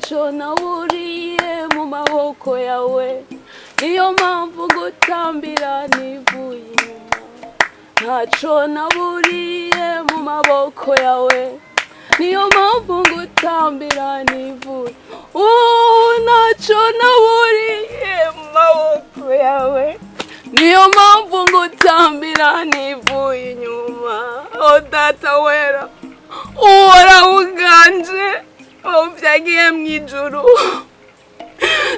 ntaco naburiye mu maboko yawe, niyo mpamvu ngutambira nivuye inyuma. Ntaco naburiye mu maboko yawe, niyo mpamvu ngutambira nivuye. Ntaco naburiye mu maboko yawe, niyo mpamvu ngutambira nivuye inyuma. Data wera, uhora uganje, uvyagiye mw'ijuru,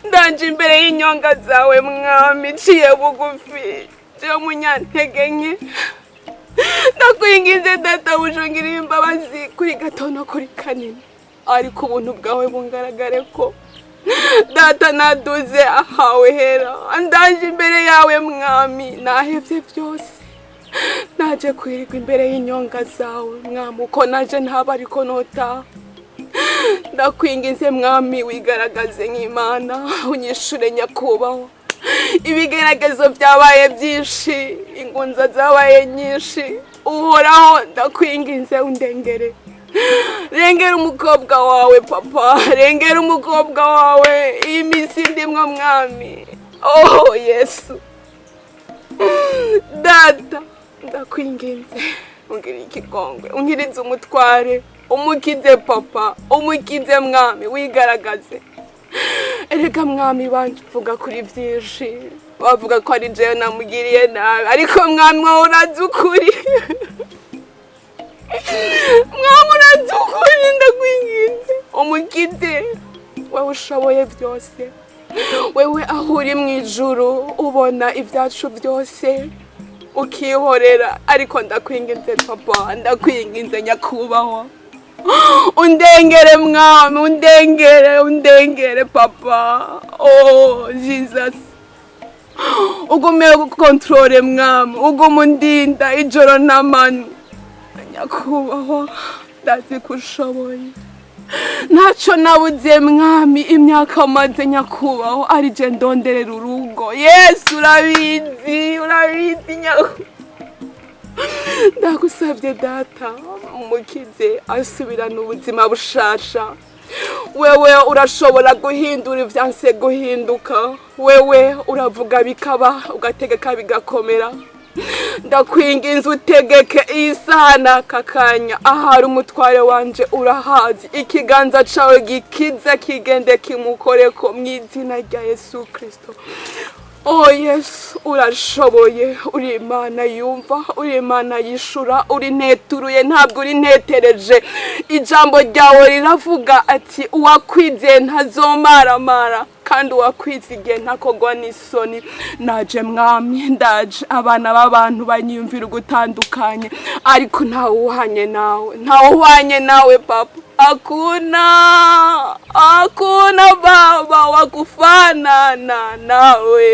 ndanje imbere y'inyonga zawe mwami, ciye bugufi, je munyantege nke. Ndakwinginze data bushongera imbabazi kuri gato no kuri kanini, ariko ubuntu bwawe bungaragare ko data naduze ahawe hera. Ndanje imbere yawe mwami, nahevye vyose, naje kwirirwa imbere y'inyonga zawe mwami, uko naje ntaba ariko notaha. Ndakwinginze mwami, wigaragaze nk'Imana, unyishure nyakubahwa. Ibigeragezo byabaye byinshi, ingunza zabaye nyinshi, uhoraho ndakwinginze undengere. Rengera umukobwa wawe papa, rengera umukobwa wawe, iyi minsi ndimwo mwami. Yesu data, ndakwinginze ungire ikigongwe, unkirize umutware, umukize papa, umukize mwami, wigaragaze. Erega mwami banvuga kuri byinshi, bavuga ko ari jewe namugiriye nabi, ariko mwami wowe urazi ukuri. Mwami urazi ukuri, ndakwinginze umukize. Wewe ushoboye byose, wewe aho uri mw'ijuru ubona ibyacu byose ukihorera, ariko ndakwinginze papa, ndakwinginze nyakubahwa, undengere mwami, undengere papa. Jesus, ugume gukontrole mwami, ugume undinda ijoro n'amanywa nyakubahwa, ndazi ko ushoboye. Ntaco nabuze mwami, imyaka maze nyakubahwa ari je ndonderera urugo. Yesu urabizi nyakubahwa. Ndagusabye data, umukize asubirana ubuzima bushasha. Wewe urashobora guhindura ivyanse guhinduka, wewe uravuga bikaba, ugategeka bigakomera. Ndakwinginze utegeke isana kakanya, ahari umutware wanje urahazi, ikiganza cawe gikiza kigende kimukoreko mw'izina rya Yesu Kristo. Yesu urashoboye, uri Imana yumva, uri Imana yishura, uri neturuye ntabwo uri netereje. Ijambo ryawe riravuga ati uwakwize ntazomaramara, kandi uwakwizigiye ntakogwa n'isoni. Naje mwami, ndaje abana b'abantu banyiyumvira ugutandukanye, ariko ntawe uhanye nawe papa. Hakuna baba wakufanana nawe.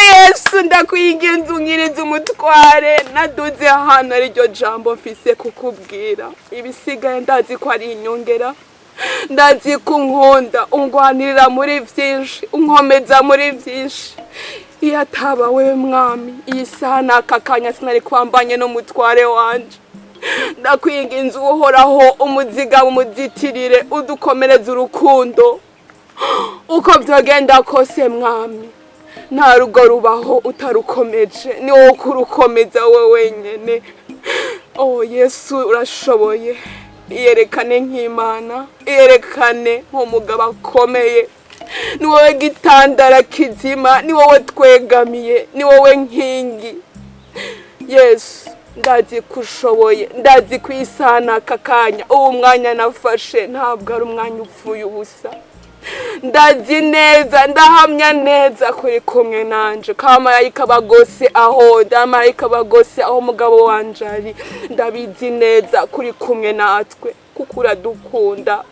Yesu ndakwinginze unkirize umutware, naduze hano ariryo jambo mfise kukubwira. Ibisigaye ndazi ko ari inyongera, ndazi ko unkunda, ungwanirira muri vyinshi, unkomeza muri vyinshi. Iyo ataba wewe mwami, iyi saha n'aka kanya sinari kwambanye n'umutware wanje. Ndakwinginze uhoraho, umuziga umuzitirire, udukomereze urukundo. Uko vyogenda kose mwami, nta rugo rubaho utarukomeje, ni wowe kurukomeza wowe wenyene. Yesu urashoboye, iyerekane nk'Imana, iyerekane nk'umugabo akomeye. Ni wowe gitandara kizima, ni wowe twegamiye, ni wowe nkingi. Yesu ndazi ko ushoboye, ndazi ko isana kakanya uwo mwanya nafashe ntabwo ari umwanya upfuye ubusa. Ndazi neza, ndahamya neza kuri kumwe nanje, kamarayika bagose aho mugabo wanje ari. Ndabizi neza kuri kumwe natwe, kuko uradukunda,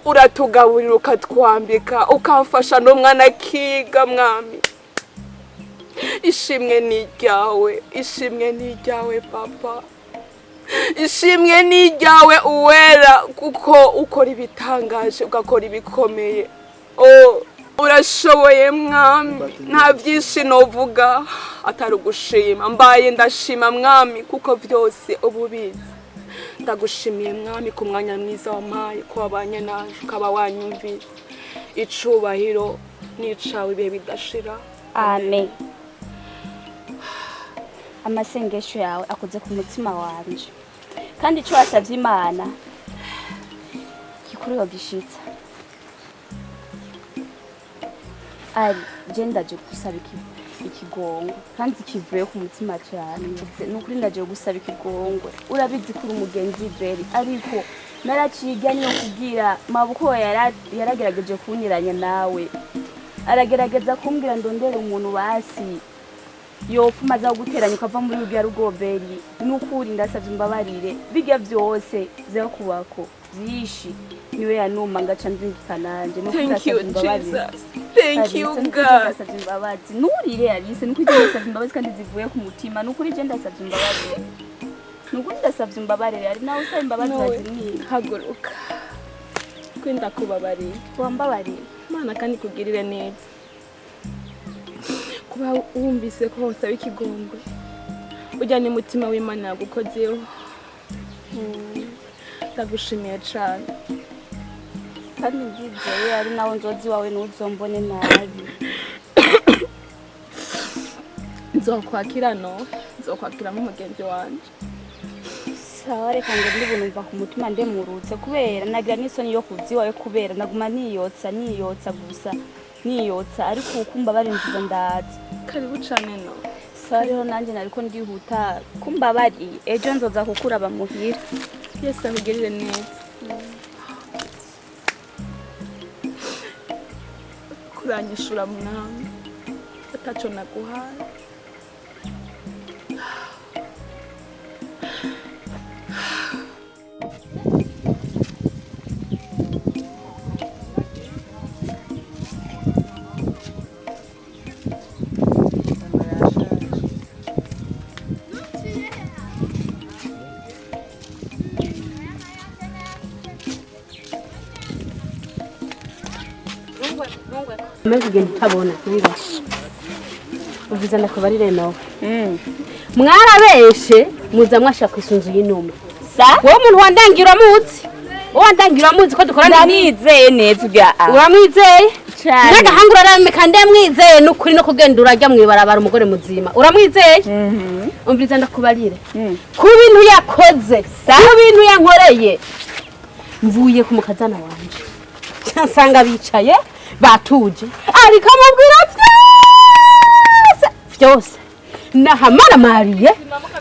uratugaburira, ukatwambika, ukamfasha n'umwana akiga mwami. Ishimwe ni iryawe papa, ishimwe ni iryawe uwera, kuko ukora ibitangaje, ugakora ibikomeye. Urashoboye mwami, nta byinshi novuga atari ugushima. Mbaye ndashima mwami, kuko byose ububizi. ndagushimiye mwami ku mwanya mwiza wampaye ko wabanye naje ukaba wanyumvise icubahiro n'icawe ibihe bidashira. Amen. Amasengesho yawe akoze ku mutima wanje kandi ico wasavye Imana kikuri wagishitsa. Ari je ndaje gusaba ikigongo kandi kivuye ku mutima cyane. Nukuri ndaje gusaba ikigongo. Urabizi kuri umugenzi Beri ariko naraciganye kugira mabuko yaragerageje kuniranya nawe. Aragerageza kumbwira ndondera umuntu basi yopfuma za guteranya ukava muri rugya rugoberi. Nukuri ndasavye imbabarire bijya byose byo kubako zishi niwe yanuma ngaca ndingikananje no kudasavye imbabarire. Thank you God. Nurire Alice nuko ndasavye imbabazi kandi zivuye ku mutima. Nukuri je ndasavye imbabazi. Nukuri ndasavye imbabarire ari nawe usaba imbabazi wazimye. Haguruka. Kwenda kubabarira. Wambabarire. Mana kandi kugirire neza. Kuba wumvise ko usaba ikigongwe. Ujyane umutima w'Imana yagukozeho. Ndagushimiye cyane. Kandi ngizeye ari nawe nzozi wawe nuzombone nabi. Nzokwakira nk'umugenzi wanje. Sawa reka ngo ndibunumva ku mutima ndemurutse kubera nagira n'isoni yo kuziwawe kubera naguma niyotsa gusa niyotsa ariko ukumba barinziza ndazi. Karibu cyane no. Sawa rero nanje nariko ndihuta kumba bari ejo nzoza kukura bamuhira. Yesu ahugirire neza. Kurangishura mwami ataco naguhaye. Meze genda utabona ngo uvuze ndakubarire no mwarabeshe muza mwasha kwisunzu y'inuma sa wowe umuntu wandangira muzi ko dukorana nizeye neza ubya uramwizeye cyane n'agahangura rame kandi mwizeye n'ukuri no kugenda urajya mwibarabara umugore muzima uramwizeye umvize ndakubarire ku bintu yakoze ku bintu yankoreye mvuye ku mukazana wanje nsanga bicaye batuje ariko amubwira byose nahamara mariye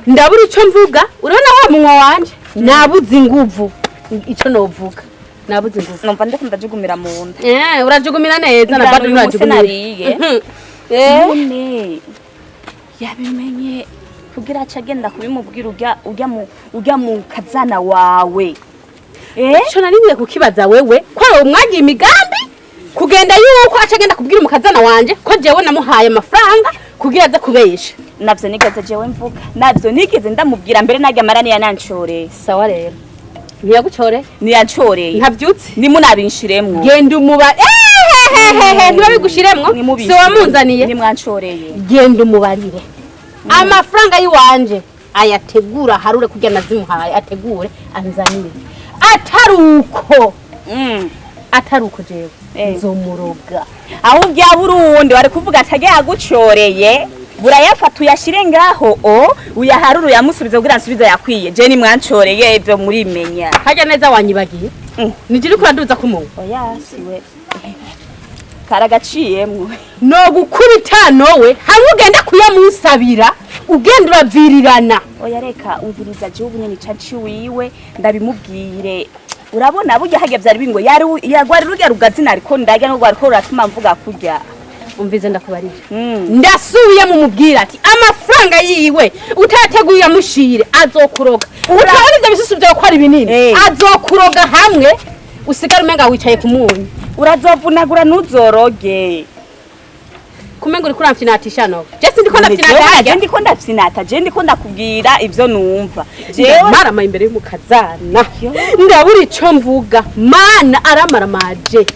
ndabura ico mvuga urabona wa munwa wanje nabuze inguvu ico novuga nabuze inguvu numva ndakunda jugumira mu nda urajugumira neza na bado urajugumira none yabimenye kugira acagenda kubimubwira ujya mu kazana wawe ico naringiye kukibaza wewe ko umwagiye imigambi kugenda yuko acagenda kubwira umukazana wanje ko jewe namuhaye amafaranga kugira aza kubesha navyo nigeze jewe mvuga navyo nigeze ndamubwira mbere najya marani yananchore sawa rero niyaguchore niyanchoreye ntavyutse nimunabinshiremwo genda umuba ntibigushiremwo so wamunzaniye nimwanchoreye genda umubarire amafaranga yiwanje ayategura harure kugira nazimuhaye ategure anzanire ataruko jewe nzomuroga aho bya Burundi wari kuvuga atage yagucoreye burayafata uyashire ngaho uyaharuru yamusubiza kugira nsubiza yakwiye je ni mwancoreye byo muri menya haje neza wanyibagiye nijiri kuranduza kumunwa oya siwe karagaciyemwe no gukubita nowe hamwe ugenda kuyamusabira ugenda uravirirana oya reka umviriza je ubunyeni caci wiwe ndabimubwire urabona burya hage byari bingo yagwari rujya rugazina ariko ndajya no gwariko uratuma mvuga kurya umvize ndakubarije ndasubiye mu mubwira ati amafaranga yiwe utateguye amushire azokuroga urabona ibyo bisusu byo ko ari binini azokuroga hamwe usigara umenga wicaye ku munyu urazovunagura nuzoroge kumenga uri kuramfinatisha no je ndiko ndafinatisha je ndiko ndafinata je ndiko ndakubwira ivyo numva jewe marama imbere y'umukazana ndabura ico mvuga mana aramaramaje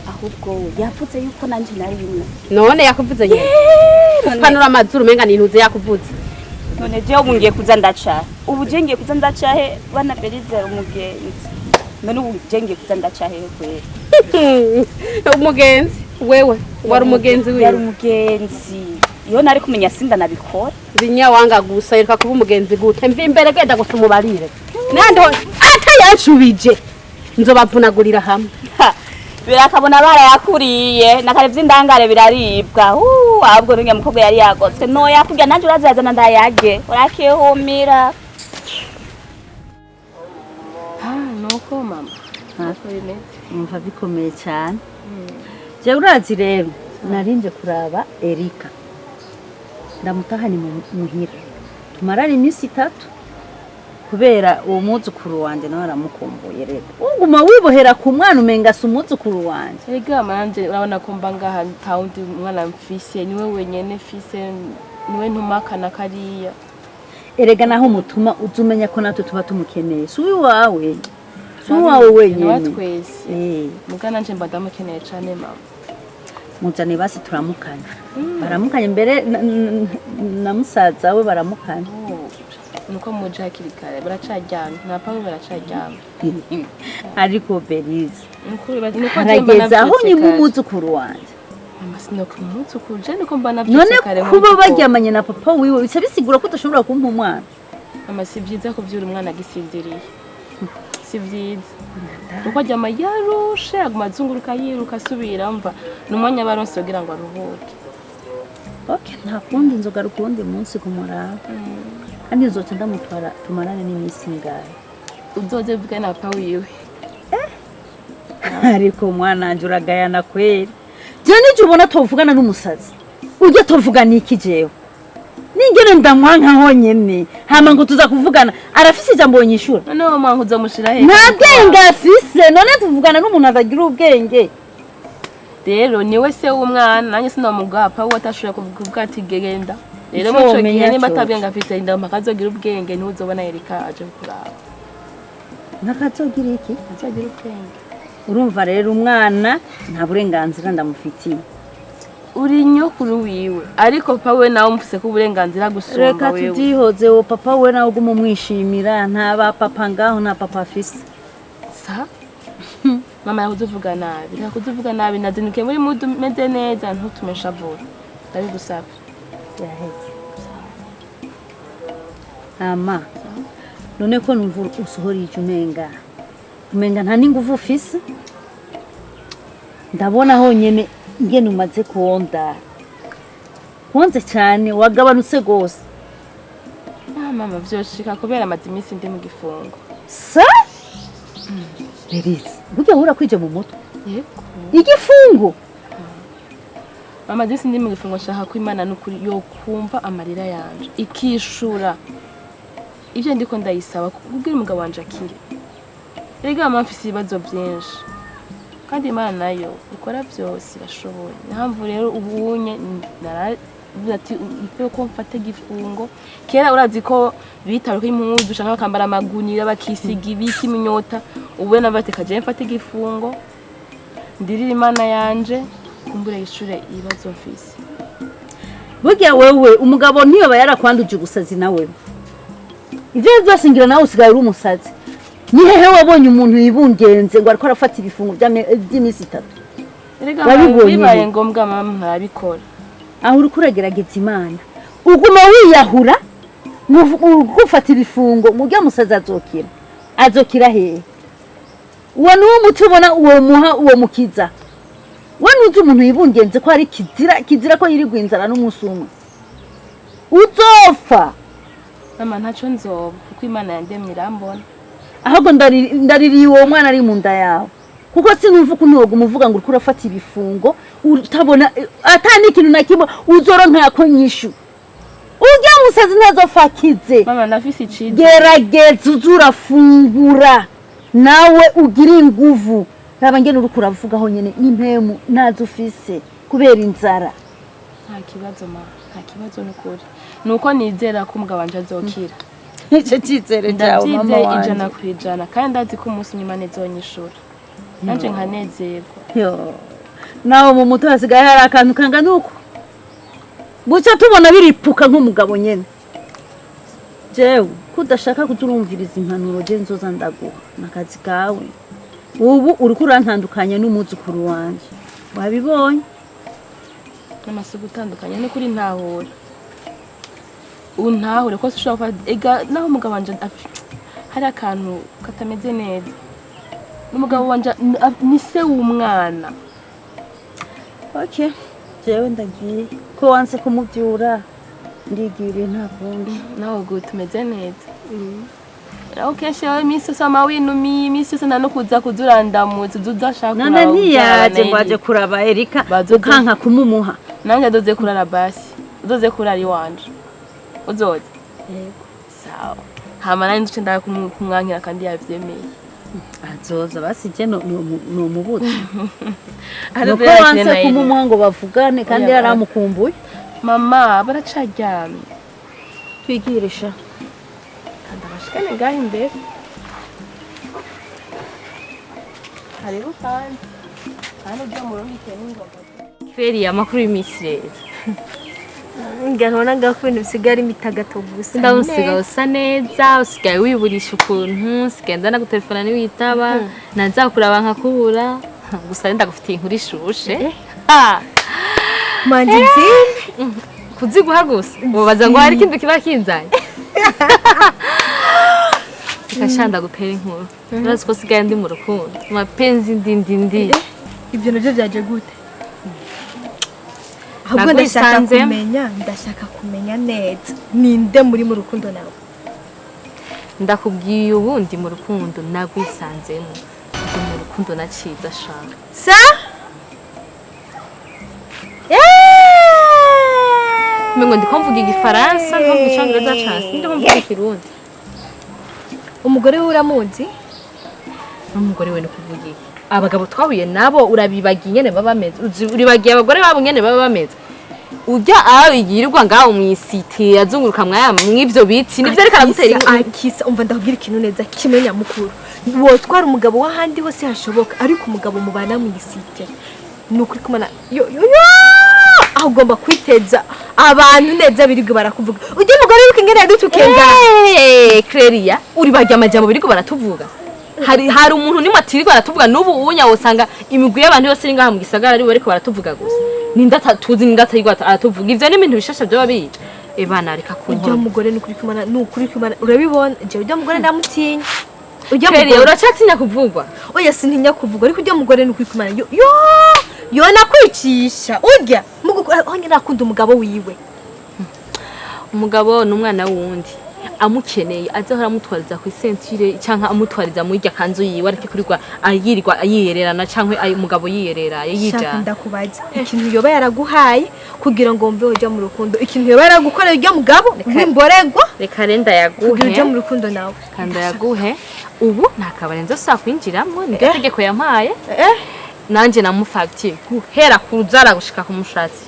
ahubwo yavuze yuko nanje nari bimwe none yakuvuze nyene kupanura amazuru menga nintuze yakuvuze none jewe mungiye kuza ndacahe ubu je ngiye kuza ndacahe bana Berize umugenzi none ubu je ngiye kuza ndacahe kwera umugenzi wewe wari umugenzi wiwe yari umugenzi iyo nari kumenya sinda nabikora binya wanga gusa yereka kuba umugenzi gute mvi imbere genda gusa umubarire nando atayanshubije nzobavunagurira hamwe birakabona barayakuriye nakarevye indangare biraribwa ahubwo ringe mukobwa yari yagotse no yakurya nanje urazazana ndayage urakihumira nuko mama ntako bimeze umva bikomeye cyane je urazi rero narinje kuraba Erika ndamutahani muhira tumarana iminsi 3 kubera uwo muzukuru wanje nawe aramukumbuye rero uguma wibohera ku mwana umenga se umuzukuru wanje ega manje urabona ko mba ngaha ntawundi mwana mfise niwe wenyene fise niwe ntumakana kariya erega naho mutuma uzumenya ko natwe tuba tumukeneye si wawe si wawe wenyene twese mugana nje mba ndamukeneye cyane mama muzane basi turamukanya baramukanye mbere na musaza we baramukanye nuko muje hakiri kare baracaryamye nta pawe baracaryamye ariko Berize nuko harageze aho nyuma umuzukuru wanje amasino ku muzukuru je nuko mba navyutse kare none kuba baryamanye na papa wiwe bica bisigura ko udashobora kumpa umwana mama si byiza ko vyura umwana agisinziriye si vyiza uko aryama yarushe aguma azunguruka yiruka asubira mva n'umwanya baronse kugira ngo aruhuke okay nta kundi nzoga rukundi munsi kumuraba kandi nzoca ndamutwara tumarane n'iminsi ngahe uzoze vuga na papa wiwe ariko mwana anje uragayana kweri je nije ubona tovugana n'umusazi ujye tovugana iki jewe ningene ndamwanka honyene hama ngo tuza kuvugana arafise ijambo nyishura none uwo mwanka uzomushira he nta bwenge afise none tuvugana n'umuntu atagira ubwenge rero niwe se w'umwana nanjye sinamugapa uwo atashobora kuvuga ati genda rero muco gihe nimba atabwenge afise ndampa kazogira ubwenge niwe uzobona Erika aje kuraba nakazogira iki azogira ubwenge urumva rero umwana nta burenganzira ndamufitiye uri nyokuru wiwe ariko papa we nawe umfise ko uburenganzira gusumba reka wewe tudihoze wo papa we nawe uguma umwishimira nta ba papa ngaho nta papa afise sa mama yakuzuvuga nabi yakuzuvuga nabi nazinuke muri mudu meze neza ntutumesha vuba ndabigusabye yaheze ama none ko numva usohora umenga nta n'ingufu ufise ndabona honyene ngene umaze konze cyane wagabanutse gose mama vyoshika kubera amazi iminsi ndi mu gifungo sa Berize burya hura kwije mu mutwe yego igifungo mama disi ndi mu gifungo shaka ko Imana n'ukuri yo kumva amarira yanje ikishura ivyo ndiko ndayisaba kugira umugabo wanje akire erega mama mfise ibibazo byinshi kandi Imana nayo ikora byose irashoboye ntamvu rero ubunye naravuze ati ife ko mfate gifungo kera urazi ko bitaro ko impuzu shaka bakambara amagunira bakisiga ibiki iminyota ubu nabateka je mfate gifungo ndirira Imana yanje kumbura ishure ibibazo mfise burya wewe umugabo niyo bayarakwanduje gusazi nawe ivyo byose ngira nawe usigaye uri umusazi ni hehe wabonye umuntu yibungenze ngo ariko arafata ibifungo by'iminsi 3 erega bibaye ngombwa mama ntarabikora aho uri kuragerageza Imana uguma wiyahura gufata ibifungo mu bya musaza azokira hehe uwo nuwo muti ubona uwo muha uwo mukiza we nuzi umuntu yibungenze ko ari kizira ko yiri gwinzara n'umusuma uzopfa mama ntaco nzoba kuko Imana yandemye irambona ahubwo ndaririye uwo mwana ari mu nda yawe kuko sinumva ko ntogo umuvuga ngo uriko urafata ibifungo utabona atani ikintu na kimwe uzoronka yako nyishu urya musazi ntazofakize mama nafise icize gerageza uzurafungura nawe ugira inguvu raba ngene uriko uravugaho nyene n'impemu nazo ufise kubera inzara nta kibazo mama nta kibazo n'ukuri nuko nizera ko umugabo wanje azokira nicyo cyizere cyawe mama wanje ijana kwijana kandi ndazi ko umunsi Imana izonyishura nanje nkanezerwa yo nawe mu mutwe hasigaye hari akantu kangana uko buca tubona biripuka nk'umugabo nyene jewe kudashaka kuzurumviriza impanuro je nzoza ndaguha nakazi kawe ubu uriko urantandukanya n'umuzukuru wanje wabibonye n'amasuku utandukanye ni kuri ntahura untahure ko ushobora ega naho umugabo wanje hari akantu katameze neza n'umugabo wanje ni se w'umwana. okay jewe ndagiye ko wanse kumuvyura ndigiriye nta kundi nawe ubwo tumeze neza. Aho kenshi yawe iminsi yose amawinumiye iminsi yose no kuza kuzurandamutse uzashaka kuraba none ntiyaje ngo aje kuraba Erika ukanka kumumuha nanjye adoze kurara basi udoze kurara iwanje uzoze yego sawa hama nari nduce ndaka kumwankira kandi yavyemeye azoza basi je no mubuze nuko wanse kumumuha ngo bavugane kandi yaramukumbuye mama baracaryamye twigirisha kandi abashikane ngaho imbere hariho kandi ujya mu rundi kintu ngomba Feri amakuru y'imisi rero ngahora ngaho ibintu bisigara imitagato gusa ndamusiga usa neza usigaye wiburisha ukuntu usigaye ndana gutelefona niwitaba nazakuraba nkakubura gusa ndagufitiye inkuru ishushe manje nzindi kuziguha gusa ubaza ngo hari ikindi kiba kinzanye ikashanda gutera inkuru urazi ko usigaye ndi mu rukundo mapenzi ndi ibyo navyo byaje gute ahubwo ndashaka kumenya neza ninde muri mu rukundo nawe ndakubwiye ubundi mu rukundo nagwisanzemo ndi mu rukundo naciza shaka sa Mengo ndiko mvuga igifaransa nko mu cyongereza cyane ndiko mvuga ikirundi umugore we uramuzi n'umugore we no kuvuga iki abagabo twahuye nabo urabibagiye nyene baba bameze uribagiye abagore babo nyene baba bameze ujya abigirirwa ngaho mu isite azunguruka mw'ivyo biti nivyo ariko aragutera akisa umva ndakubwira ikintu neza kimenya mukuru wotwara umugabo wahandi hose hashoboka ariko umugabo mubana mu isite nukuri kumana yo aho ugomba kwiteza abantu neza birigwe barakuvuga ujye umugore w'uko ingene yadutukenga Cleria uribagiye amajambo birigwe baratuvuga hari umuntu nimwe atirirwa aratuvuga n'ubu unya wosanga imigwi y'abantu yose iri ngaha mu gisagara ari bariko baratuvuga gusa tuzi n'indata yigwa aratuvuga ivyo ni ibintu bishasha byo babije bana areka kunkora ujya umugore nukuri kumana urabibona je ujya umugore ndamutinya ujya Cleria uracatinya kuvugwa oya sintinya kuvuga ariko ujya umugore nukuri kumana yo nakwicisha urya onye nakunda umugabo wiwe umugabo n'umwana wundi amukeneye azohora amutwariza ku ceinture canka amutwariza mu irya kanzu yiwe ariko kurirwa ayirirwa ayiyererana canke umugabo yiyerera yija ndakubaza ikintu yoba yaraguhaye kugira ngo mve ujya mu rukundo ikintu yoba yaragukoreye ujya mugabo wimboregwa reka renda yaguhe ujya mu rukundo nawe kanda yaguhe ubu ntakabarenzo sa kwinjiramo ni gategeko yampaye nanje namufatiye guhera kuruzara gushika ku mushatsi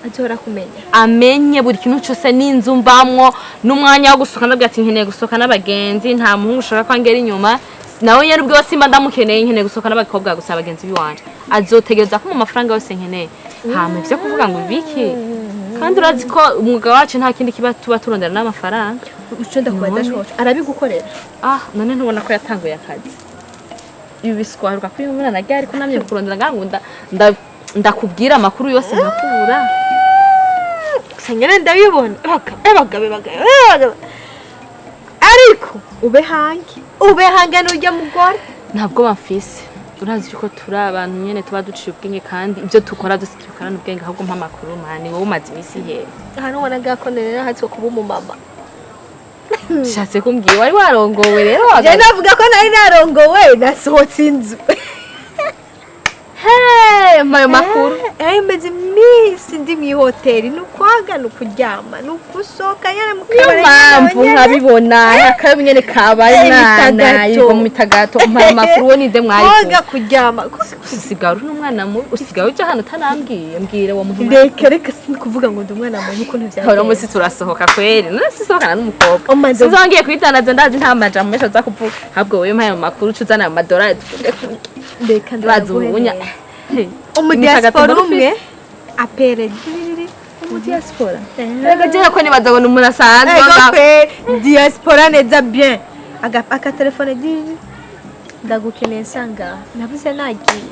azora kumenya amenye buri kintu cyose n'inzu mbamwo n'umwanya wo gusoka nabwo ati nkeneye gusoka n'abagenzi nta muhungu ushaka kwangera inyuma nawe nyari ubwo simba ndamukeneye nkeneye gusoka n'abakobwa gusa abagenzi biwanje azotegereza ko mu mafaranga yose nkeneye hama ivyo kuvuga ngo biki kandi urazi ko umwuga wacu nta kindi kiba tuba turondera n'amafaranga uco ndakubaza shoje arabigukorera none ntubona ko yatanguye akazi ibi biswaruka kuri umwana nagiye ariko namye kurondera ngangunda ndakubwira amakuru yose nkakubura sengene ndabibona abagabo ariko ube hange n'ujya mugore ntabwo bamfise urazi ko turi abantu nyene tuba duciye ubwenge kandi ibyo tukora byose tubikorana ubwenge ahubwo mpa amakuru mani wowe umaze imisi hehe hano ubona gakonerera hatse kuba umumama shatse kumbwiye wari warongowe rero je navuga ko nari narongowe nasohotse inzu mayo makuru meze imisi ndi mu hoteli nukwaga nukuryama nukusoka yana mukabara mpamvu nkabibona akayo nyene kabaye nana yigo mu mitagato mayo makuru wo ninde mwari koga kuryama usigaru n'umwana mu usigaye uje hano tanambwiye mbwire wo muhima reka sinkuvuga ngo ndi umwana mu uko ntuvya horo musi turasohoka kweri none sisohokana n'umukobwa sinzongiye kwitanaza ndazi nta majambo mesho za kuvuga habwo wewe mayo makuru cuzana amadolari reka ndabunya umudiaspora umwe apere diaspora rega je ko nibaza ngo umuntu asanzwe diaspora neza bien aka telefone divi ndagukeneye sanga navuze nagiye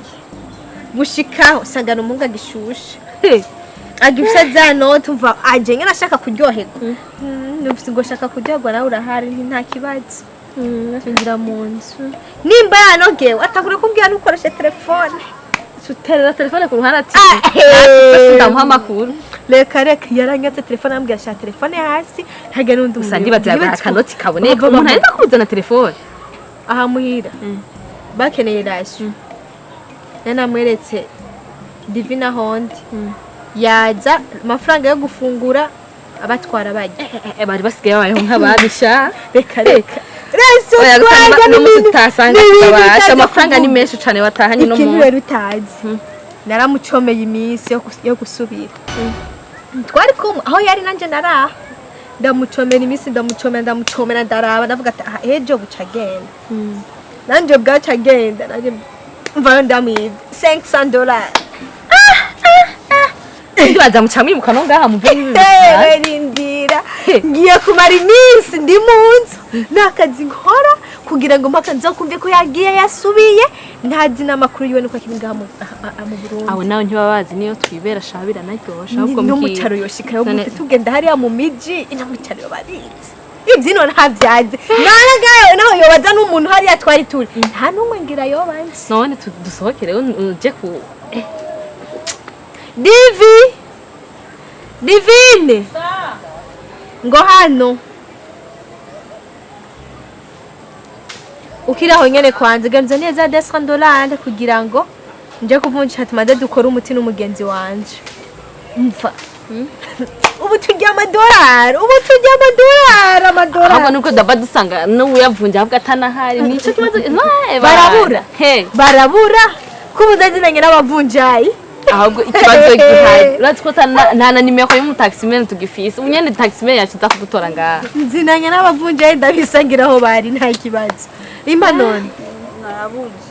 gushikaho sanga n'umunga gishushe agifisa za note umva aje ngena ashaka kuryoherwa nufise ngo ashaka kuryoherwa nawe urahari nta kibazo ngira mu nzu nimba yanogewe atakure kumbwira nukoresha telefone suterera telefone ku ruhande ati ndamuha amakuru reka yaranyatse telefone ambwira ashaka telefone hasi ntage n'undi gusa ndibaza akanoti kaboneka umuntu arenda kuzana telefone aha muhira bakeneye rasyo namweretse divina hondi yaza amafaranga yo gufungura abatwara bajya bari basigaye babayeho nk'ababisha reka rasyo utasanga babasha amafaranga ni menshi cyane batahanye no mu rero utazi naramucomeye iminsi yo gusubira twari kumwe aho yari nanje naraha ndamucomera iminsi ndamucomera ndaraba ndavuga ati ejo buca agenda nanje bwaca agenda nanje mvayo ndamwibye $500 ndibaza mucamwimuka no ngaha muve rindira ngiye kumara iminsi ndi munzu nakazi nkora kugira ngo mpaka nzokumve ko yagiye yasubiye ntazi n'amakuru yiwe nuko akiri ngaha mu Burundi aho nawe ntibabazi niyo twibera shabira naryosha ahubwo no mucaro yoshikayo gute tugenda hariya mu miji ina mucaro barizi ibyino ntabyaze naragayo naho yobaza n'umuntu hariya twari turi nta numwe ngira yobanze none dusohokere uje ku Divine ngo hano ukiraho nyene kwanze ganza neza $100 kugira ngo nje kuvunjisha tumaze dukora umuti n'umugenzi wanje mfa ubu tujya amadolari ahubwo nuko daba dusanga n'uyavunja ahubwo atanahari nico kibazo barabura kubuzazinanye n'abavunjayi ahubwo ikibazo gihari uretse ko nta na nimero y'umutaximene tugifise unyene taximene yaciza kugutora ngaha nzinanye n'abavunjayi ndabisangira aho bari nta kibazo imba none narabuze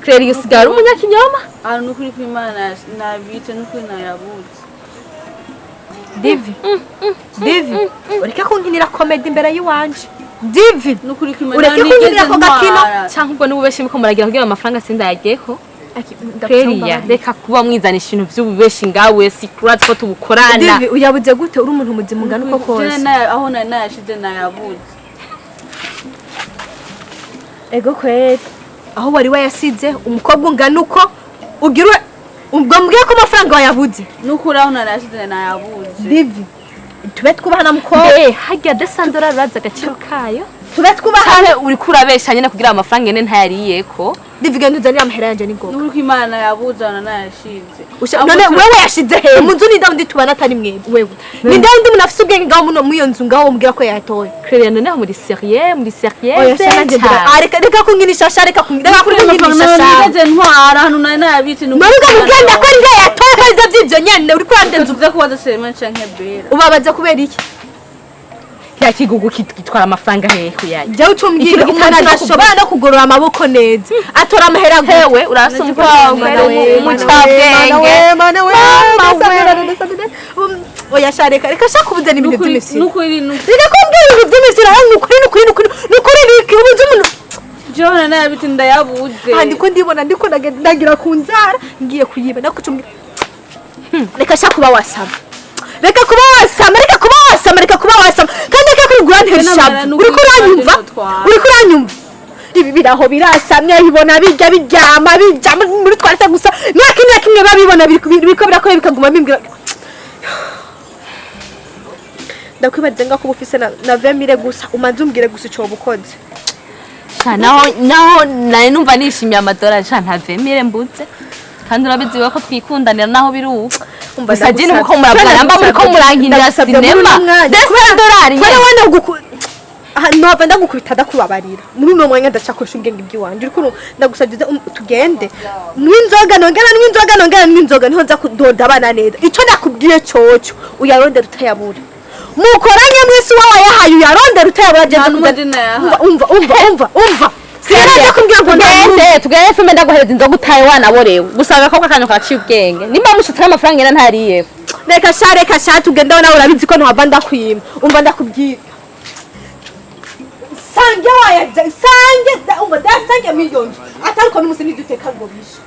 Claire usigara umunyakinyoma nukuri kw'Imana nabitse nukuri narabuze Divi ureka kunkinira comedy imbere yiwanje Divi nukuri kw'Imana ureke kunkinira ko gakino cyangwa ubwo nibubeshi muko muragira kugira amafaranga sindayageko Claire reka kuba mwizanisha ibintu by'ububeshi ngawe secret ko tubukorana Divi uyabuze gute uri umuntu muzimu ngana uko kose aho nayashize narabuze ego kweri aho wari wayasize umukobwa ungana uko ugira ubwo mbwiye ko amafaranga wayabuze nukuri aho narashize nayabuze Divi tube twubahana mukobwa hajya $100 uraza agaciro kayo tube twubahana uri kurabesha nyine kugira amafaranga ene ntayariyeko Divi genda uzanira amahera yanje ni ngombwa nukuri kw'Imana yabuze nayashize none wewe yashize he munzu ni ndawundi tubana atari mwebwe wewe ni ndawundi munafise ubwenge ngaho muno mwiyo nzu ngaho umbwira ko yatoye Claire none muri sérieux oya shanje reka kunginisha shareka kunginisha nigeze ntwara hano nayabitse nubwo mugenda ko ari yatoye kaza by'ibyo nyene uri kurandenza uvuze ko wazaserema canke bera ubabaza kubera iki yakigugu kitwara amafaranga hehe yaje je ucumbwira umwana adashobora no kugorora amaboko neza atora amahera hewe urasumva oya shareka reka shaka ubuze n'ibintu by'imisi nukuri reka kumbwira ibintu by'imisi nukuri biki ubuze umuntu Jona nayabitse ndayabuze ndiko ndibona ndiko ndagira ku nzara ngiye kuyiba nakucumbwira reka shaka kuba wasama reka kuba wasama kandi reka kurigura ntishabu uri kuranyumva ibi biraho birasamye bibona bijya bijyama muri twaretse gusa nta kimwe babibona biriko birakora bikaguma bimbwira ndakwibaze nga kuba ufise na 20 gusa umanze umbwire gusa ico bukoze naho nari numva nishimiye amadolari nta 20 mbuze kandi urabizi ko twikundanira naho biruka gusa jini muko murabana mba muri ko murankinira sinema $100 kwere wenda nova ndagukubita ndakubabarira muri uno mwanya ndacakosha ubwenge bw'iwanje uriko ndagusabye tugende n'inzoga nongera niho nza kudoda abana neza ico nakubwiye coco uyarondera utayabura mukoranye mwisi wawe yahaye uyarondera utayabura umva Sinajya kumbwira ngo ngende tugende fume ndaguhereza inzoga utaye wanaborewe gusanga akobwa kanyu kaciye ubwenge nimba mushutse amafaranga ngena ntariyeho reka sha tugende nawe urabizi ko ntwava ndakwima umva ndakubwira sange wayaje sange umva dasange miliyoni ataruko n'umusi n'iduteka ngo bishe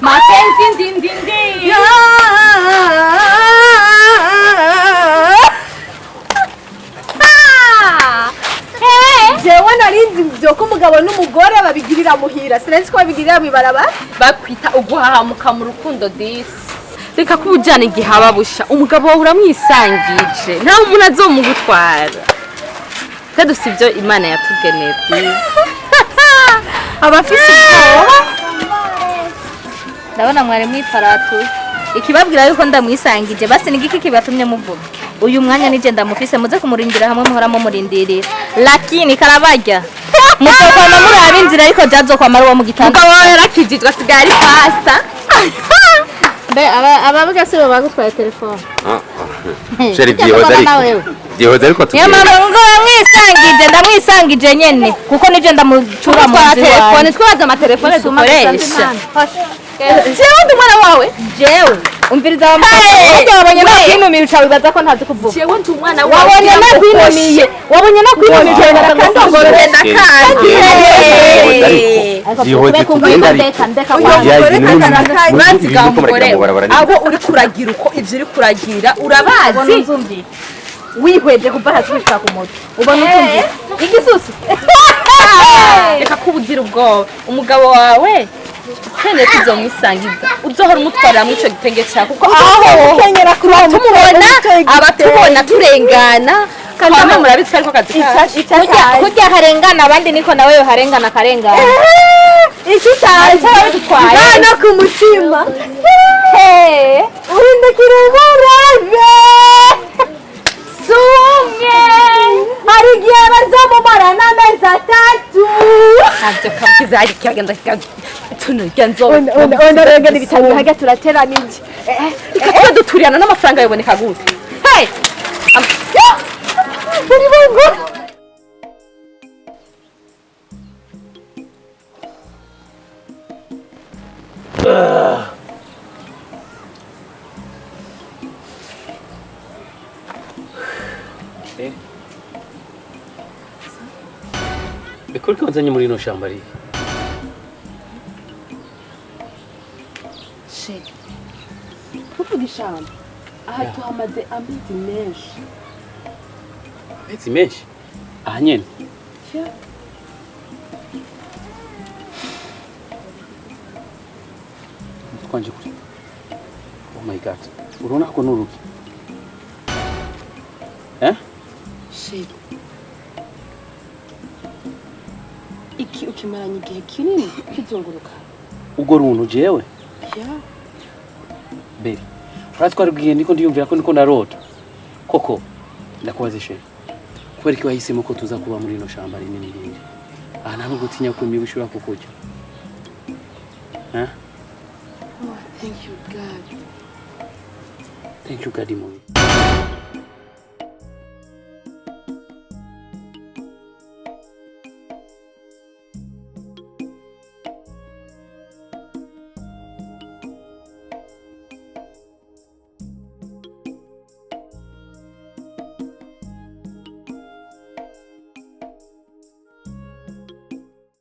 mapenzi ndindindi jewe narinzi ivyo ko umugabo n'umugore babigirira muhira sinzi ko babigirira mwibarabara bakwita uguhahamuka mu rukundo disi reka ko ubujyana igihe ababusha umugabo wawe uramwisangije nta umuntu azomugutwara kandi si ibyo imana yatugeneye disi abafise ubwoba ndabona mwari mwiparatu ikibabwira yuko ndamwisangije basi ni giki kibatumye muvuga uyu mwanya nije ndamufise muze kumurindira hamwe muhora murindirira lakini karabarya muzokwama muraba inzira ariko jazokwama ari uwo mu gitanda umugabo wawe yarakijijwe asigaye ari pasta abavuga se bagutwaye telefone Sheri byihoze ariko niyo mpamvu ngo mwisangije ndamwisangije nyene kuko nije ndamucura mu nzira telefone twaza amatelefone dukoresha jewe ndi umwana wawe jewe umviriza wa mukobwa wabonye nakwinumiye uca wibaza ko ntazi kuvuga jewe ndi umwana wawe wabonye nakwinumiye uca wibaza ko ngororenda kandi byihoze tugenda ariko abo uri kuragira uko ivyo uri kuragira urabazi wihweje kuva hasi gushika ku moto ubona utumva igisusu reka kubugira ubwoba umugabo wawe ukene kuzomwisangiza uzohora umutwarira muri ico gitenge cyawe kuko aho tumubona abatubona turengana kandi murabizi ariko kazi kurya harengana abandi niko nawe yo harengana karengana iki cyane cyabitwaye no ku mutima urindukire barabe sumye hari igihe bazamumara n'amezi 3 ntabyo kabukiza ari cyagenda tunurya nzoba rega n'ibitabo hajya turateranije ikatwa duturiyana n'amafaranga yaboneka gute hey uri bongo Ekuri ko nzanye muri ino shamba ri. kuvuga ishamba aha tuhamaze amezi menshi Amezi menshi. Aha nyene. Twanje kuri. Oh my god. Urona ko nuruki. sheri iki ukimaranye igihe kinini kizunguruka Ugo runtu jewe. ya Beri. Uratwara bwiye ndiko ndiyumvira ko ndiko narota. Koko ndakubaze sheri. Kubera ko wahisemo ko tuza kuba muri ino shamba rinini rindi. Aha ntabwo gutinya ko imibu ishobora kukurya. thank you god Thank you God.